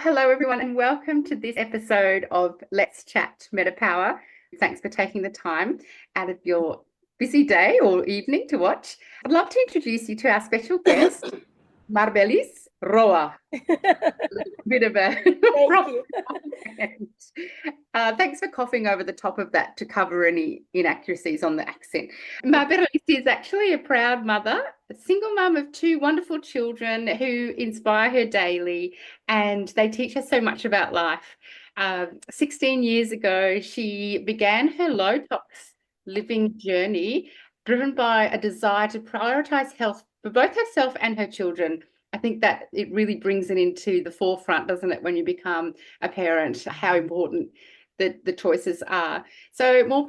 Hello, everyone, and welcome to this episode of Let's Chat MetaPWR. Thanks for taking the time out of your busy day or evening to watch. I'd love to introduce you to our special guest, Marbelis Roa. Bit of a Thank you. Thanks for coughing over the top of that to cover any inaccuracies on the accent. Marbelis is actually a proud mother, a single mum of two wonderful children who inspire her daily, and they teach her so much about life. 16 years ago, she began her low-tox living journey, driven by a desire to prioritize health for both herself and her children. I think that it really brings it into the forefront, doesn't it, when you become a parent, how important the choices are. So more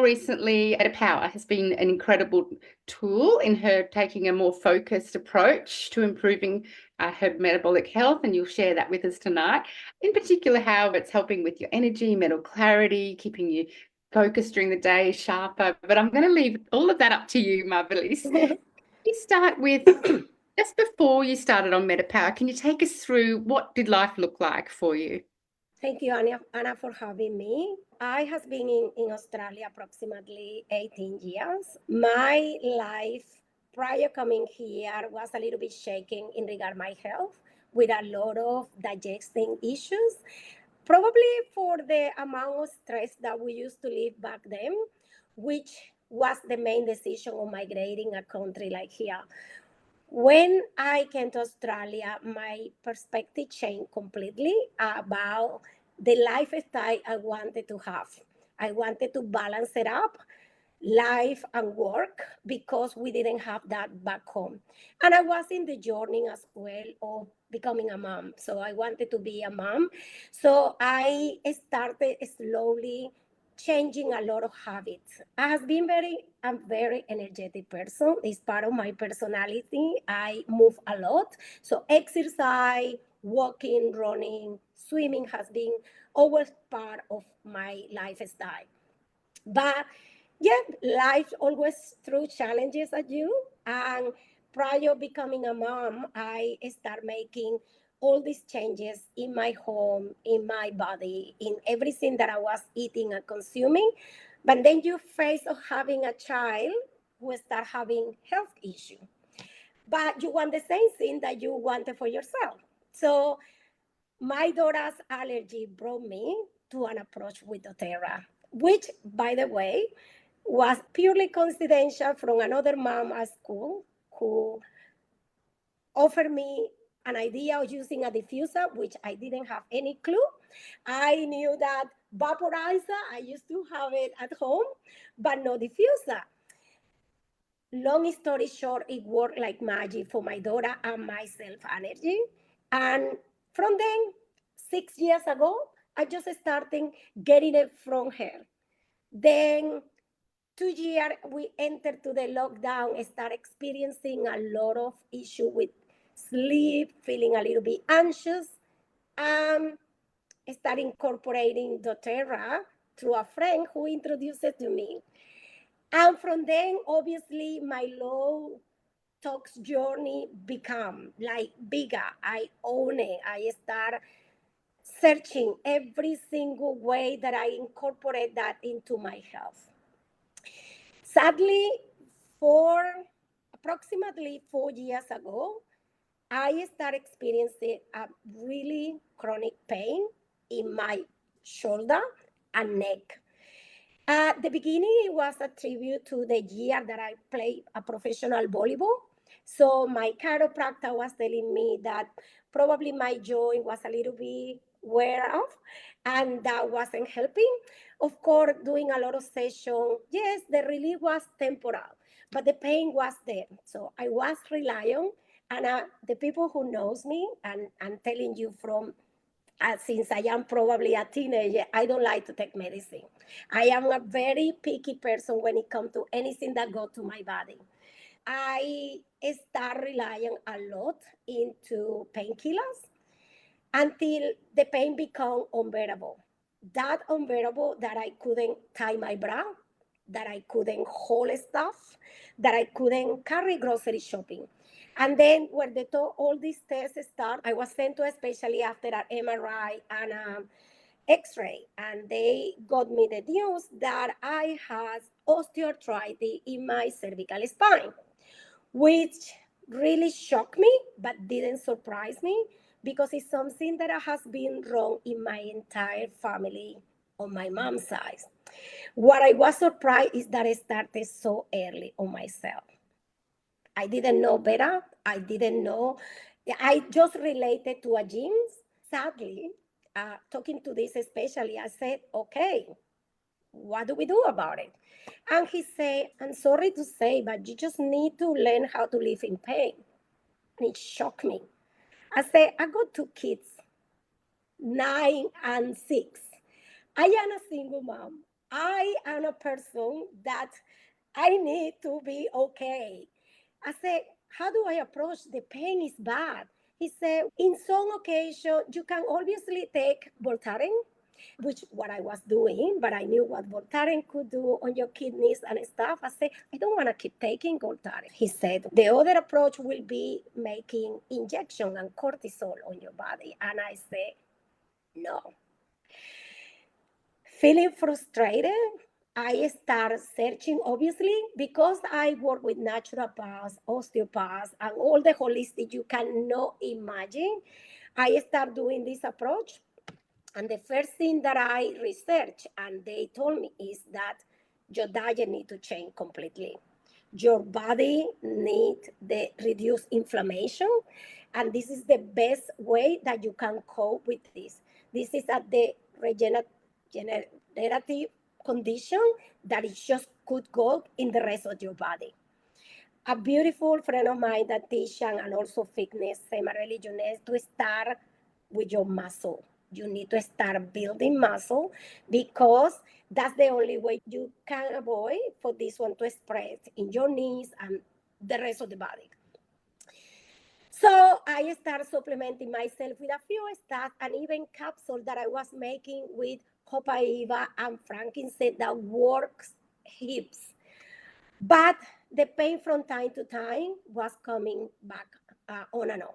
recently, MetaPWR has been an incredible tool in her taking a more focused approach to improving her metabolic health, and you'll share that with us tonight. In particular, how it's helping with your energy, mental clarity, keeping you focused during the day, sharper. But I'm going to leave all of that up to you, Marbelis. We start with just before you started on MetaPWR, can you take us through what did life look like for you? Thank you, Anna, for having me. I have been in Australia approximately 18 years. My life prior coming here was a little bit shaken in regard my health with a lot of digesting issues, probably for the amount of stress that we used to live back then, which was the main decision of migrating a country like here. When I came to Australia, my perspective changed completely about the lifestyle I wanted to have. I wanted to balance it up, life and work, because we didn't have that back home. And I was in the journey as well of becoming a mom. So I wanted to be a mom. So I started slowly changing a lot of habits. I have been a very energetic person. It's part of my personality. I move a lot. So exercise, walking, running, swimming has been always part of my lifestyle. But yeah, life always threw challenges at you. And prior becoming a mom, I start making all these changes in my home, in my body, in everything that I was eating and consuming. But then you face of having a child who start having health issue. But you want the same thing that you wanted for yourself. So my daughter's allergy brought me to an approach with doTERRA, which, by the way, was purely coincidental from another mom at school who offered me an idea of using a diffuser, which I didn't have any clue. I knew that vaporizer, I used to have it at home, but no diffuser. Long story short, it worked like magic for my daughter and my self-energy. And from then, 6 years ago, I just started getting it from her. Then 2 years, we entered to the lockdown, start experiencing a lot of issue with sleep, feeling a little bit anxious, and start incorporating doTERRA through a friend who introduced it to me. And from then, obviously, my low tox journey become like bigger. I own it. I start searching every single way that I incorporate that into my health. Sadly, for approximately 4 years ago, I started experiencing a really chronic pain in my shoulder and neck. At the beginning, it was a tribute to the year that I played a professional volleyball. So my chiropractor was telling me that probably my joint was a little bit wear off and that wasn't helping. Of course, doing a lot of sessions, yes, the relief was temporal, but the pain was there. So I was relying, and the people who knows me, and I'm telling you from since I am probably a teenager, I don't like to take medicine. I am a very picky person when it comes to anything that goes to my body. I start relying a lot into painkillers until the pain become unbearable. That unbearable that I couldn't tie my bra, that I couldn't hold stuff, that I couldn't carry grocery shopping. And then when all these tests start, I was sent to a specialist after an MRI and X-ray, and they got me the news that I had osteoarthritis in my cervical spine, which really shocked me, but didn't surprise me because it's something that has been wrong in my entire family on my mom's side. What I was surprised is that I started so early on myself. I didn't know better. I didn't know. I just related to a genes. Sadly, talking to this especially, I said, okay, what do we do about it? And he said, I'm sorry to say, but you just need to learn how to live in pain. And it shocked me. I said, I got two kids, 9 and 6. I am a single mom. I am a person that I need to be okay. I said, how do I approach? The pain is bad. He said, in some occasion, you can obviously take Voltaren, which what I was doing, but I knew what Voltaren could do on your kidneys and stuff. I said, I don't want to keep taking Voltaren. He said, the other approach will be making injection and cortisol on your body. And I said, no. Feeling frustrated, I start searching, obviously, because I work with naturopaths, osteopaths, and all the holistic you cannot imagine. I start doing this approach. And the first thing that I researched, and they told me, is that your diet needs to change completely. Your body needs the reduced inflammation. And this is the best way that you can cope with this. This is at the regenerative condition that it just could go in the rest of your body. A beautiful friend of mine, dietitian and also fitness, say, Marbelis, you need to start with your muscle. You need to start building muscle because that's the only way you can avoid for this one to spread in your knees and the rest of the body. So I started supplementing myself with a few stuff and even capsules that I was making with copaiba and frankincense that works hips. But the pain from time to time was coming back on and on.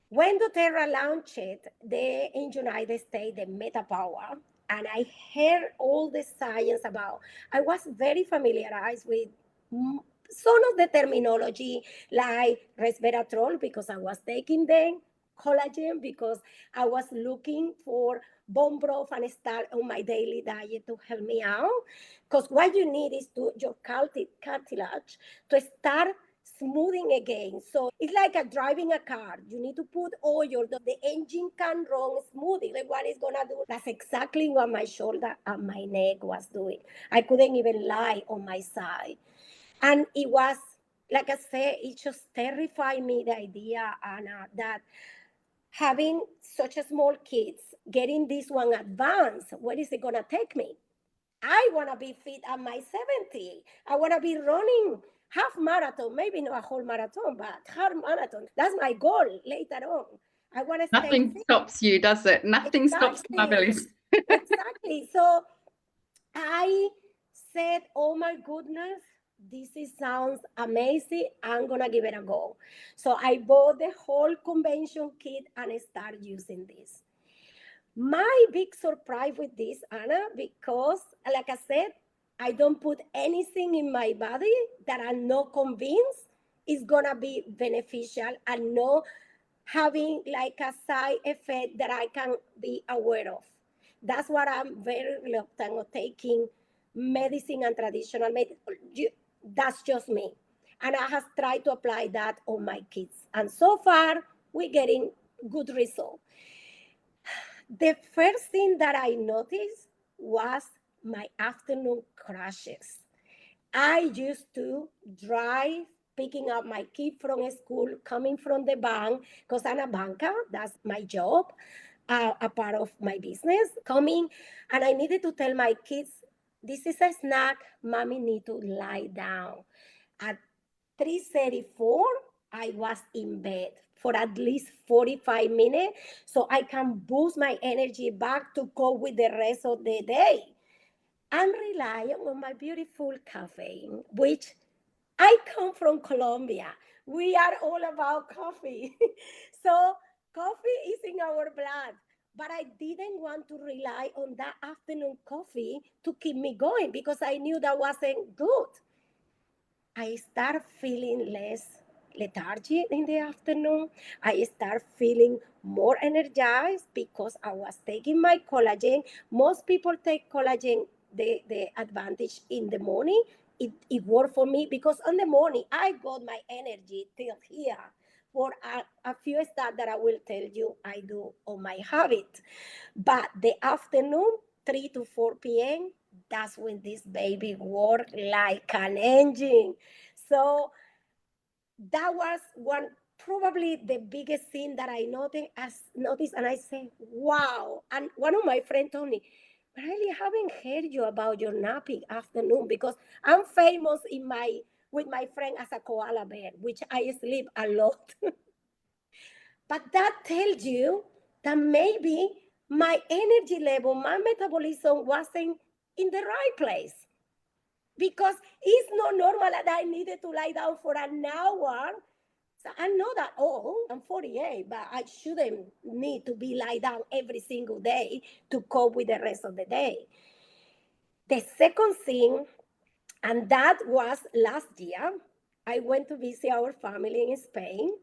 When doTERRA launched in United States, the MetaPWR, and I heard all the science about, I was very familiarized with some of the terminology like resveratrol because I was taking the collagen because I was looking for bone broth and start on my daily diet to help me out. Because what you need is your cartilage to start smoothing again. So it's like driving a car. You need to put oil. The engine can run smoothly. Like what it's gonna do? That's exactly what my shoulder and my neck was doing. I couldn't even lie on my side. And it was, like I said, it just terrified me, the idea, Anna, that having such a small kids, getting this one advanced, where is it gonna take me? I want to be fit at my 70. I want to be running half marathon, maybe not a whole marathon, but half marathon. That's my goal later on. I want to stay Nothing fit. stops you, does it? Nothing stops Marbelis. Exactly. So I said, oh my goodness, sounds amazing. I'm going to give it a go. So I bought the whole convention kit and I started using this. My big surprise with this, Anna, because like I said, I don't put anything in my body that I'm not convinced is gonna be beneficial and not having like a side effect that I can be aware of. That's what I'm very reluctant of taking medicine and traditional medicine. That's just me. And I have tried to apply that on my kids. And so far, we're getting good results. The first thing that I noticed was my afternoon crashes. I used to drive, picking up my kid from school, coming from the bank, because I'm a banker, that's my job, a part of my business, coming, and I needed to tell my kids, this is a snack, mommy need to lie down. At 3:34, I was in bed for at least 45 minutes so I can boost my energy back to go with the rest of the day. I'm relying on my beautiful caffeine, which I come from Colombia, We are all about coffee. So coffee is in our blood. But I didn't want to rely on that afternoon coffee to keep me going because I knew that wasn't good. I start feeling less lethargy in the afternoon. I start feeling more energized because I was taking my collagen. Most people take collagen, the advantage in the morning. It worked for me because on the morning I got my energy till here for a few stuff that I will tell you I do on my habit. But the afternoon, 3 to 4 p.m., that's when this baby worked like an engine. So that was probably the biggest thing that I noticed, and I said, wow. And one of my friends told me, but I really haven't heard you about your napping afternoon because I'm famous with my friend as a koala bear, which I sleep a lot. But that tells you that maybe my energy level, my metabolism wasn't in the right place. Because it's not normal that I needed to lie down for an hour. So I know that, oh, I'm 48, but I shouldn't need to be lie down every single day to cope with the rest of the day. The second thing, and that was last year, I went to visit our family in Spain.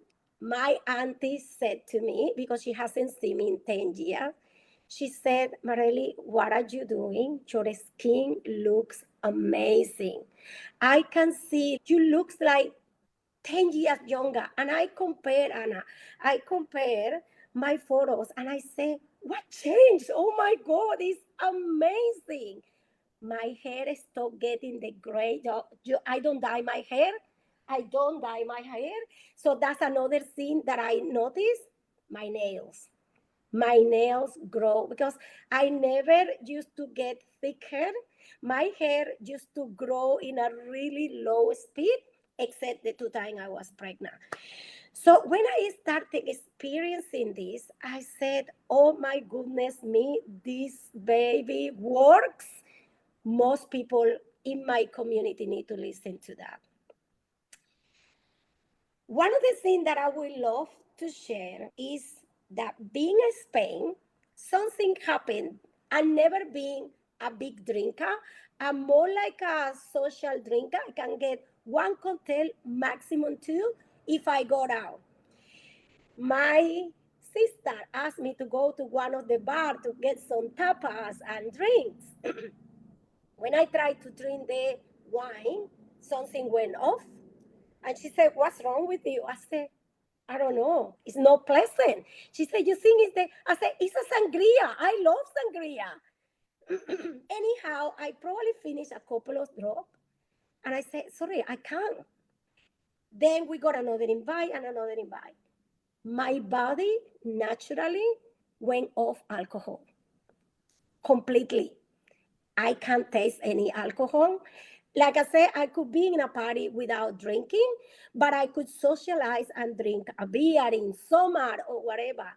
My auntie said to me, because she hasn't seen me in 10 years, she said, Marely, what are you doing? Your skin looks amazing. I can see you looks like 10 years younger. And I compare, Anna, I compare my photos and I say, what changed? Oh my God, it's amazing. My hair stopped getting the gray. I don't dye my hair. I don't dye my hair. So that's another thing that I noticed. My nails. My nails grow because I never used to get thick hair. My hair used to grow in a really low speed, except the 2 times I was pregnant. So when I started experiencing this, I said, oh my goodness me, this baby works. Most people in my community need to listen to that. One of the things that I would love to share is that being in Spain, something happened. I've never been a big drinker. I'm more like a social drinker. I can get one cocktail, maximum two, if I go out. My sister asked me to go to one of the bars to get some tapas and drinks. When I tried to drink the wine, something went off. And she said, what's wrong with you? I said, I don't know. It's not pleasant. She said, you think it's the... I said, it's a sangria. I love sangria. Anyhow, I probably finished a couple of drops. And I said, sorry, I can't. Then we got another invite and another invite. My body naturally went off alcohol completely. I can't taste any alcohol. Like I said, I could be in a party without drinking, but I could socialize and drink a beer in summer or whatever.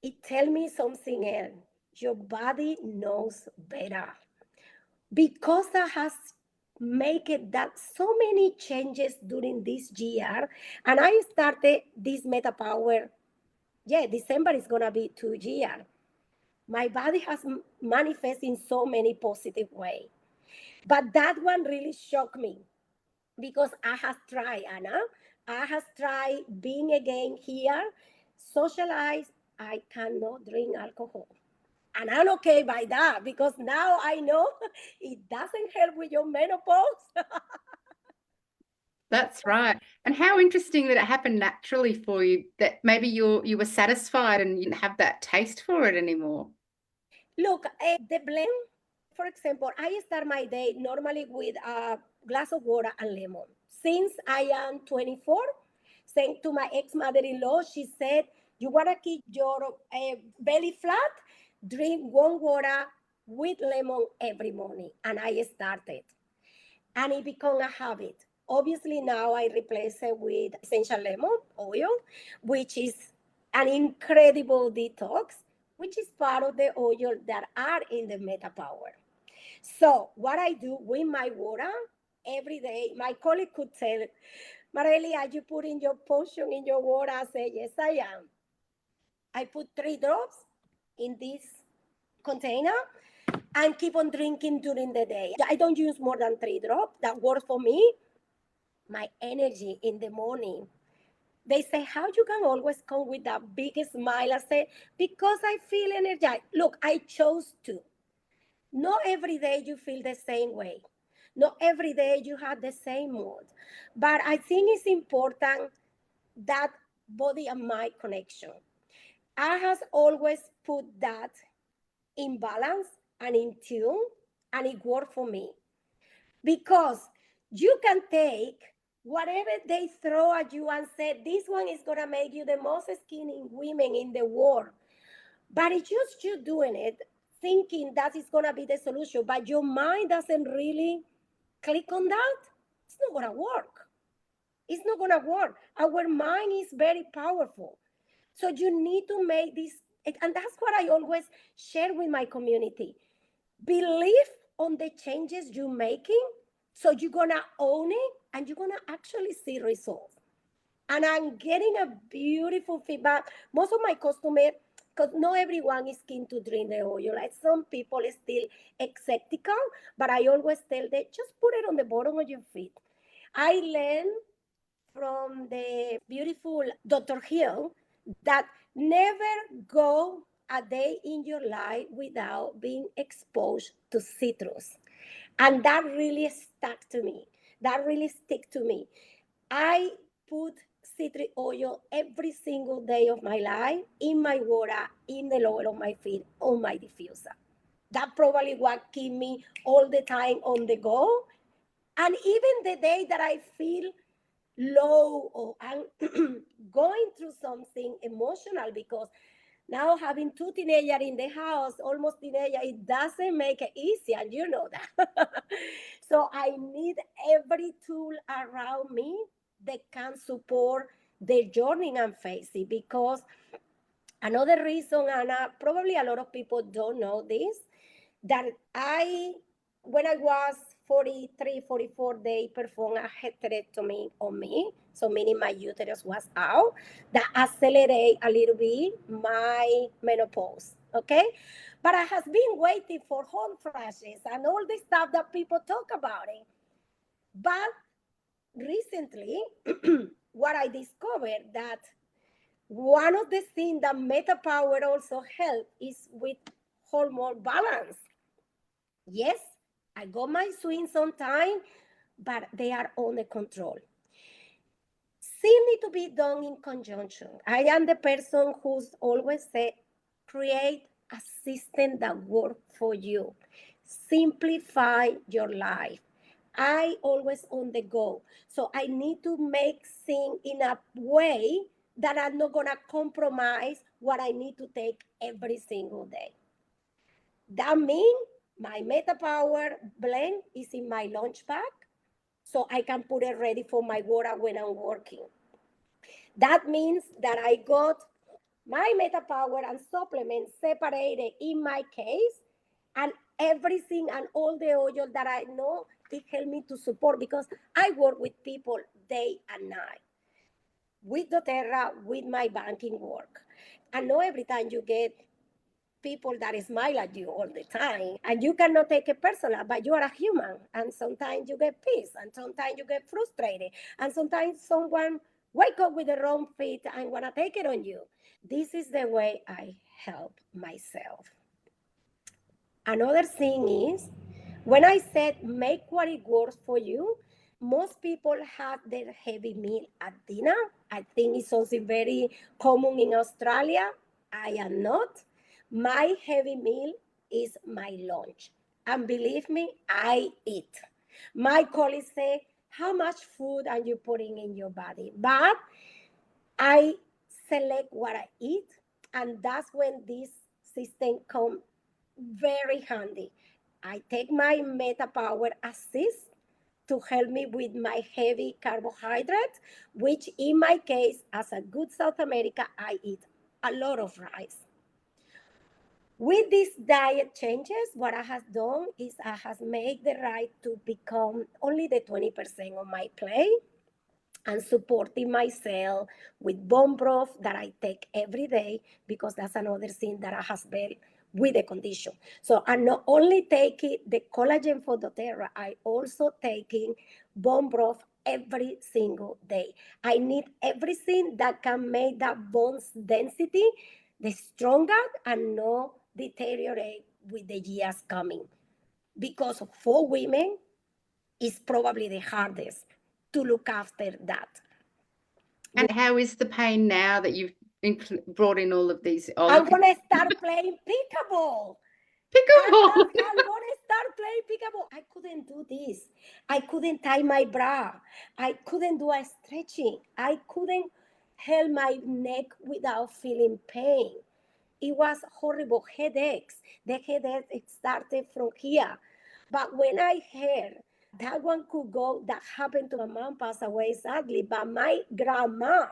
It tells me something else. Your body knows better. Because I has made it that so many changes during this year, and I started this MetaPWR. Yeah, December is gonna be 2 years. My body has manifested in so many positive ways. But that one really shocked me because I have tried, Anna. I have tried being again here, socialize. I cannot drink alcohol. And I'm okay by that because now I know it doesn't help with your menopause. That's right. And how interesting that it happened naturally for you, that maybe you were satisfied and you didn't have that taste for it anymore. Look, the blend, for example, I start my day normally with a glass of water and lemon. Since I am 24, saying to my ex-mother-in-law, she said, you want to keep your belly flat? Drink warm water with lemon every morning. And I started. And it became a habit. Obviously, now I replace it with essential lemon oil, which is an incredible detox, which is part of the oil that are in the MetaPWR. So what I do with my water every day, my colleague could tell Mareli, are you putting your potion in your water? I say, yes, I am. I put 3 drops in this container and keep on drinking during the day. I don't use more than 3 drops. That works for me. My energy in the morning. They say, how you can always come with that big smile? I say, because I feel energized. Look, I chose to. Not every day you feel the same way. Not every day you have the same mood. But I think it's important that body and mind connection. I has always put that in balance and in tune, and it worked for me. Because you can take whatever they throw at you and say, this one is going to make you the most skinny women in the world. But it's just you doing it, thinking that is going to be the solution, but your mind doesn't really click on that. It's not going to work. It's not going to work. Our mind is very powerful. So you need to make this, and that's what I always share with my community. Believe on the changes you're making, so you're gonna own it and you're gonna actually see results. And I'm getting a beautiful feedback. Most of my customers, because not everyone is keen to drink the oil. Like some people are still skeptical, but I always tell them, just put it on the bottom of your feet. I learned from the beautiful Dr. Hill that never go a day in your life without being exposed to citrus. And that really stuck to me. That really stick to me. I put citric oil every single day of my life in my water, in the lower of my feet, on my diffuser. That probably what keep me all the time on the go. And even the day that I feel low or I'm going through something emotional, because now having 2 teenagers in the house, almost teenager, it doesn't make it easy, and you know that. So I need every tool around me that can support the journey I'm facing. Because another reason, and probably a lot of people don't know this, that when I was 43, 44, they performed a hysterectomy on me. So meaning my uterus was out. That accelerate a little bit my menopause, okay? But I has been waiting for hot flashes and all the stuff that people talk about it. But recently, what I discovered that one of the things that MetaPWR also help is with hormone balance. Yes, I got my swings on time, but they are under control. Things need to be done in conjunction. I am the person who's always said, create a system that works for you. Simplify your life. I always on the go. So I need to make things in a way that I'm not going to compromise what I need to take every single day. That means my MetaPWR blend is in my lunch bag, so I can put it ready for my water when I'm working. That means that I got my MetaPWR and supplements separated in my case, and everything and all the oil that I know, it helped me to support, because I work with people day and night with doTERRA, with my banking work. And not every time you get people that smile at you all the time, and you cannot take it personal, but you are a human, and sometimes you get pissed, and sometimes you get frustrated, and sometimes someone wake up with the wrong fit and want to take it on you. This is the way I help myself. Another thing is, when I said make what it works for you, most people have their heavy meal at dinner. I think it's something very common in Australia. I am not. My heavy meal is my lunch. And believe me, I eat. My colleagues say, how much food are you putting in your body? But I select what I eat, and that's when this system comes very handy. I take my MetaPWR Assist to help me with my heavy carbohydrates, which in my case, as a good South America, I eat a lot of rice. With these diet changes, what I have done is I have made the rice to become only the 20% of my plate. and supporting myself with bone broth that I take every day, because that's another thing that I has built with the condition. So I'm not only taking the collagen for doTERRA, I also taking bone broth every single day. I need everything that can make that bone's density the stronger and not deteriorate with the years coming. Because for women, it's probably the hardest to look after that. And how is the pain now that you've brought in all of these? I'm gonna start playing peekaboo. Pickleball. I'm gonna start playing peekaboo. I couldn't do this. I couldn't tie my bra. I couldn't do a stretching. I couldn't hold my neck without feeling pain. It was horrible headaches. The headache started from here. But when I heard that one could go, that happened to my mom, passed away sadly, but my grandma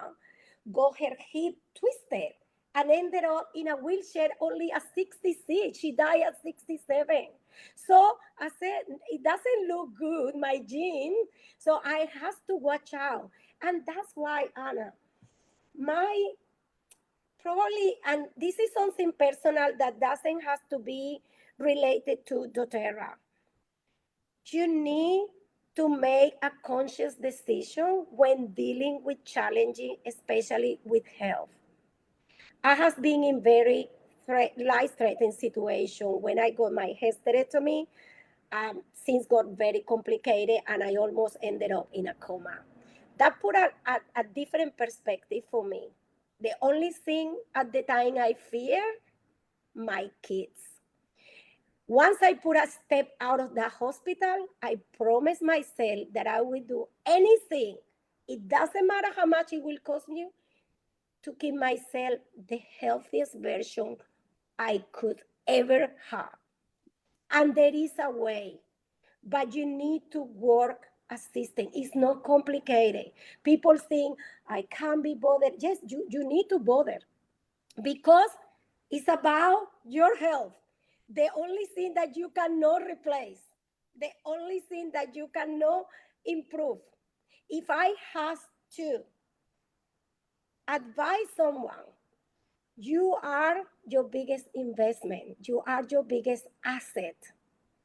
got her hip twisted and ended up in a wheelchair only at 66. She died at 67. So I said, it doesn't look good, my gene. So I have to watch out. And that's why, Anna, my probably, and this is something personal that doesn't have to be related to doTERRA. You need to make a conscious decision when dealing with challenging, especially with health. I have been in very life-threatening situation when I got my hysterectomy. Things got very complicated and I almost ended up in a coma. That put a different perspective for me. The only thing at the time I fear, my kids. Once I put a step out of that hospital, I promised myself that I will do anything. It doesn't matter how much it will cost me to keep myself the healthiest version I could ever have. And there is a way, but you need to work a system. It's not complicated. People think, I can't be bothered. Yes, you need to bother, because it's about your health. The only thing that you cannot replace, the only thing that you cannot improve. If I have to advise someone, you are your biggest investment. You are your biggest asset.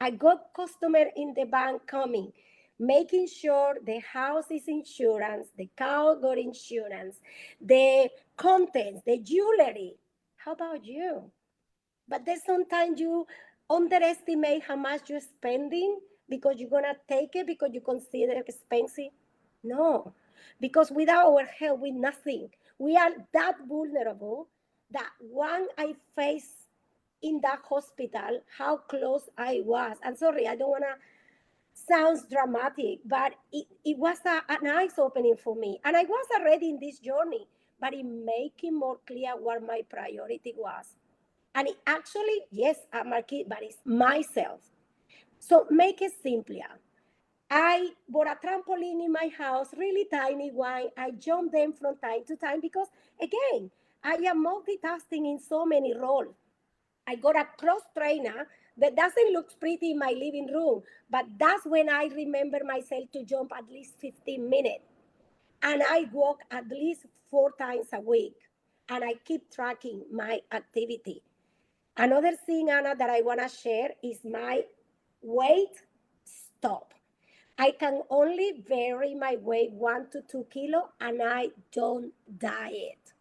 I got customer in the bank coming, making sure the house is insurance, the car got insurance, the contents, the jewelry. How about you? But then sometimes you underestimate how much you're spending because you're gonna take it because you consider it expensive. No, because without our health, we're nothing. We are that vulnerable that when I face in that hospital, how close I was. I'm sorry, I don't wanna sounds dramatic, but it was an eyes opening for me. And I was already in this journey, but it making more clear what my priority was. And it actually, yes, I'm a kid, but it's myself. So make it simpler. I bought a trampoline in my house, really tiny one. I jump them from time to time because, again, I am multitasking in so many roles. I got a cross trainer that doesn't look pretty in my living room, but that's when I remember myself to jump at least 15 minutes. And I walk at least 4 times a week. And I keep tracking my activity. Another thing, Anna, that I want to share is my weight stop. I can only vary my weight 1 to 2 kilos, and I don't diet.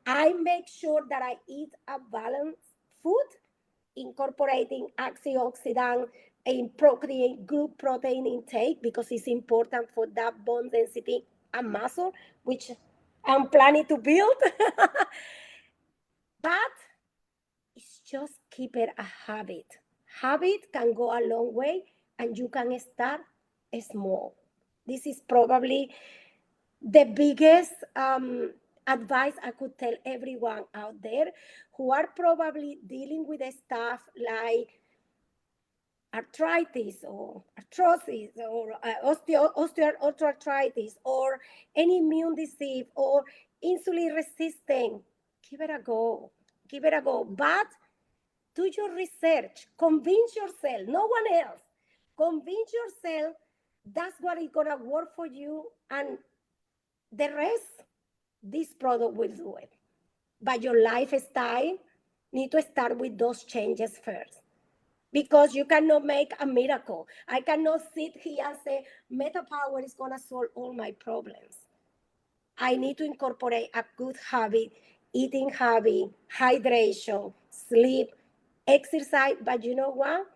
I make sure that I eat a balanced food, incorporating antioxidant and protein, good protein intake, because it's important for that bone density and muscle, which I'm planning to build. But it's just keep it a habit. Habit can go a long way, and you can start small. This is probably the biggest advice I could tell everyone out there who are probably dealing with stuff like arthritis or arthrosis or osteoarthritis or any immune disease or insulin resistant. Give it a go. Give it a go. But do your research. Convince yourself, no one else. Convince yourself that's what is going to work for you, and The rest, this product will do it. But your lifestyle need to start with those changes first. Because you cannot make a miracle. I cannot sit here and say, MetaPWR is going to solve all my problems. I need to incorporate a good habit, eating habit, hydration, sleep, exercise. But you know what?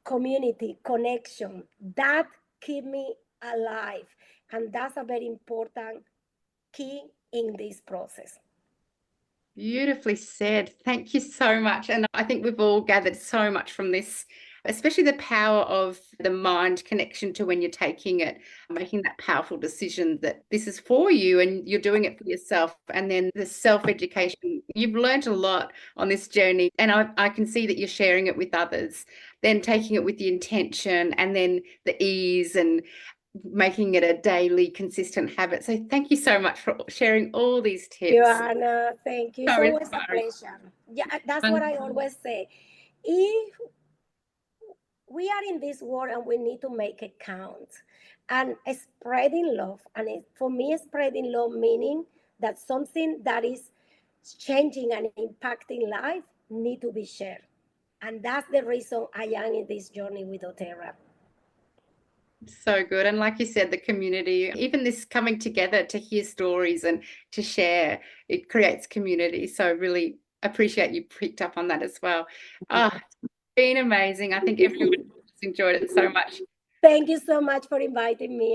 Community, connection, that keep me alive. And that's a very important key in this process. Beautifully said. Thank you so much. And I think we've all gathered so much from this, especially the power of the mind connection to when you're taking it, making that powerful decision that this is for you and you're doing it for yourself. And then the self-education. You've learned a lot on this journey. And I can see that you're sharing it with others, then taking it with the intention and then the ease and making it a daily consistent habit. So thank you so much for sharing all these tips. Joanna, thank you. It's So always inspiring. a pleasure. Yeah, that's what I always say. If we are in this world and we need to make it count, and spreading love, and for me, spreading love meaning that something that is changing and impacting life need to be shared. And that's the reason I am in this journey with doTERRA. So good. And like you said, the community, even this coming together to hear stories and to share, it creates community. So really appreciate you picked up on that as well. It's been amazing. I think everyone has enjoyed it so much. Thank you so much for inviting me.